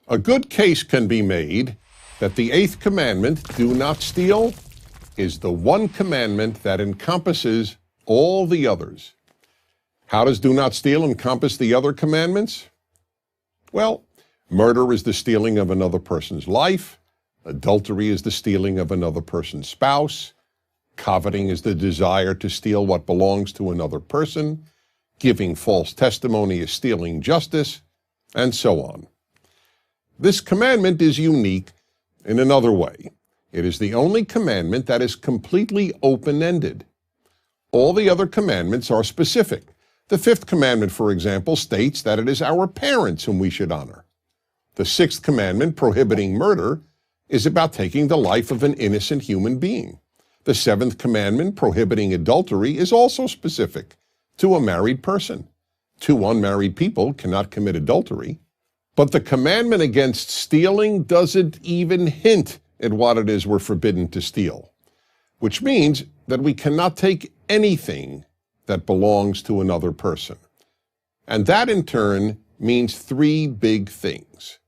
A good case can be made that the eighth commandment, do not steal, is the one commandment that encompasses all the others. How does do not steal encompass the other commandments? Well, murder is the stealing of another person's life. Adultery is the stealing of another person's spouse. Coveting is the desire to steal what belongs to another person. Giving false testimony is stealing justice, and so on. This commandment is unique in another way. It is the only commandment that is completely open-ended. All the other commandments are specific. The fifth commandment, for example, states that it is our parents whom we should honor. The sixth commandment, prohibiting murder, is about taking the life of an innocent human being. The seventh commandment, prohibiting adultery, is also specific to a married person. Two unmarried people cannot commit adultery. But the commandment against stealing doesn't even hint at what it is we're forbidden to steal, which means that we cannot take anything that belongs to another person. And that, in turn, means three big things.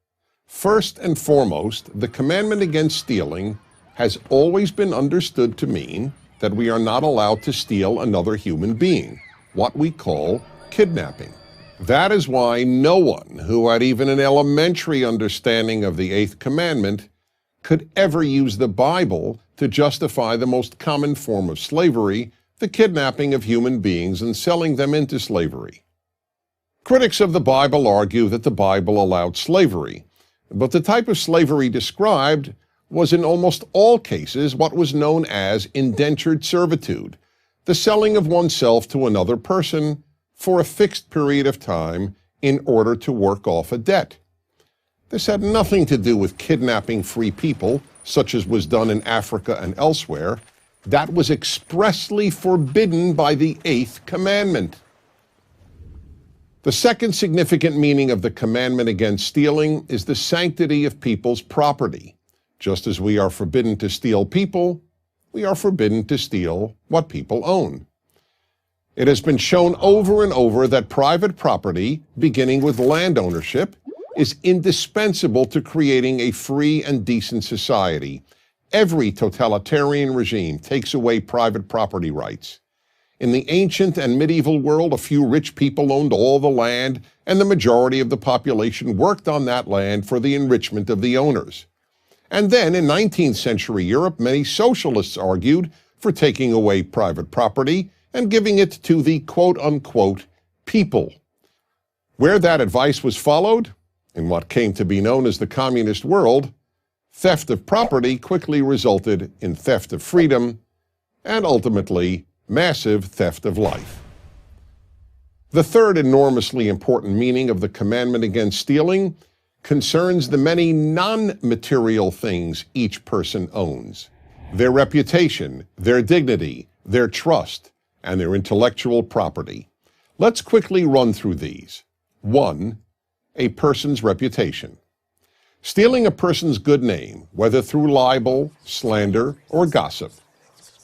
First and foremost, the commandment against stealing has always been understood to mean that we are not allowed to steal another human being, what we call kidnapping. That is why no one who had even an elementary understanding of the eighth commandment could ever use the Bible to justify the most common form of slavery, the kidnapping of human beings and selling them into slavery. Critics of the Bible argue that the Bible allowed slavery, but the type of slavery described was in almost all cases what was known as indentured servitude, the selling of oneself to another person for a fixed period of time in order to work off a debt. This had nothing to do with kidnapping free people, such as was done in Africa and elsewhere. That was expressly forbidden by the eighth commandment. The second significant meaning of the commandment against stealing is the sanctity of people's property. Just as we are forbidden to steal people, we are forbidden to steal what people own. It has been shown over and over that private property, beginning with land ownership, is indispensable to creating a free and decent society. Every totalitarian regime takes away private property rights. In the ancient and medieval world, a few rich people owned all the land, and the majority of the population worked on that land for the enrichment of the owners. And then, in 19th century Europe, many socialists argued for taking away private property and giving it to the quote-unquote people. Where that advice was followed, in what came to be known as the communist world, theft of property quickly resulted in theft of freedom and ultimately massive theft of life. The third enormously important meaning of the commandment against stealing concerns the many non-material things each person owns: their reputation, their dignity, their trust, and their intellectual property. Let's quickly run through these. 1. A person's reputation. Stealing a person's good name, whether through libel, slander, or gossip,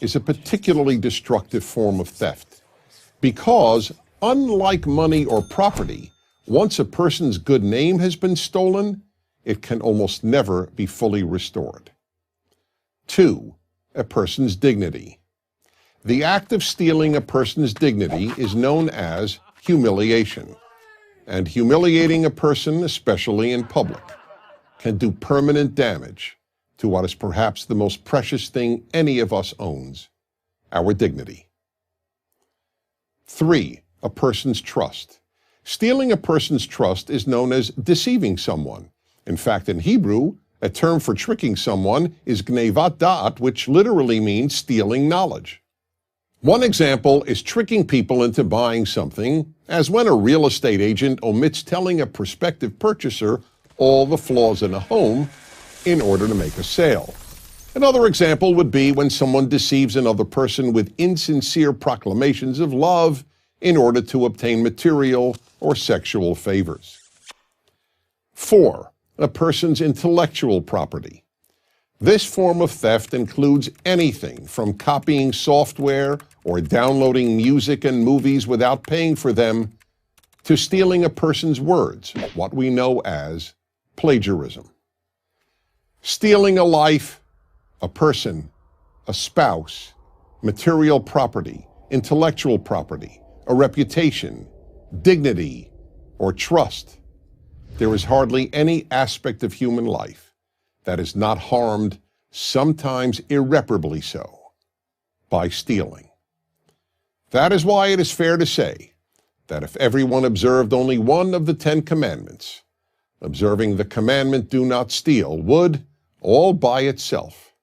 is a particularly destructive form of theft because, unlike money or property, once a person's good name has been stolen, it can almost never be fully restored. 2. A person's dignity. The act of stealing a person's dignity is known as humiliation, and humiliating a person, especially in public, can do permanent damage to what is perhaps the most precious thing any of us owns: our dignity. 3. A person's trust. Stealing a person's trust is known as deceiving someone. In fact, in Hebrew, a term for tricking someone is gnevat da'at, which literally means stealing knowledge. One example is tricking people into buying something, as when a real estate agent omits telling a prospective purchaser all the flaws in a home in order to make a sale. Another example would be when someone deceives another person with insincere proclamations of love in order to obtain material or sexual favors. 4. A person's intellectual property. This form of theft includes anything from copying software or downloading music and movies without paying for them to stealing a person's words, what we know as plagiarism. Stealing a life, a person, a spouse, material property, intellectual property, a reputation, dignity, or trust. There is hardly any aspect of human life that is not harmed, sometimes irreparably so, by stealing. That is why it is fair to say that if everyone observed only one of the 10 commandments, observing the commandment, do not steal, would, all by itself,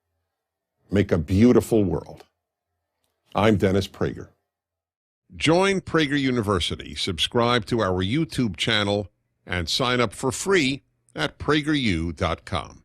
make a beautiful world. I'm Dennis Prager. Join Prager University, subscribe to our YouTube channel, and sign up for free at prageru.com.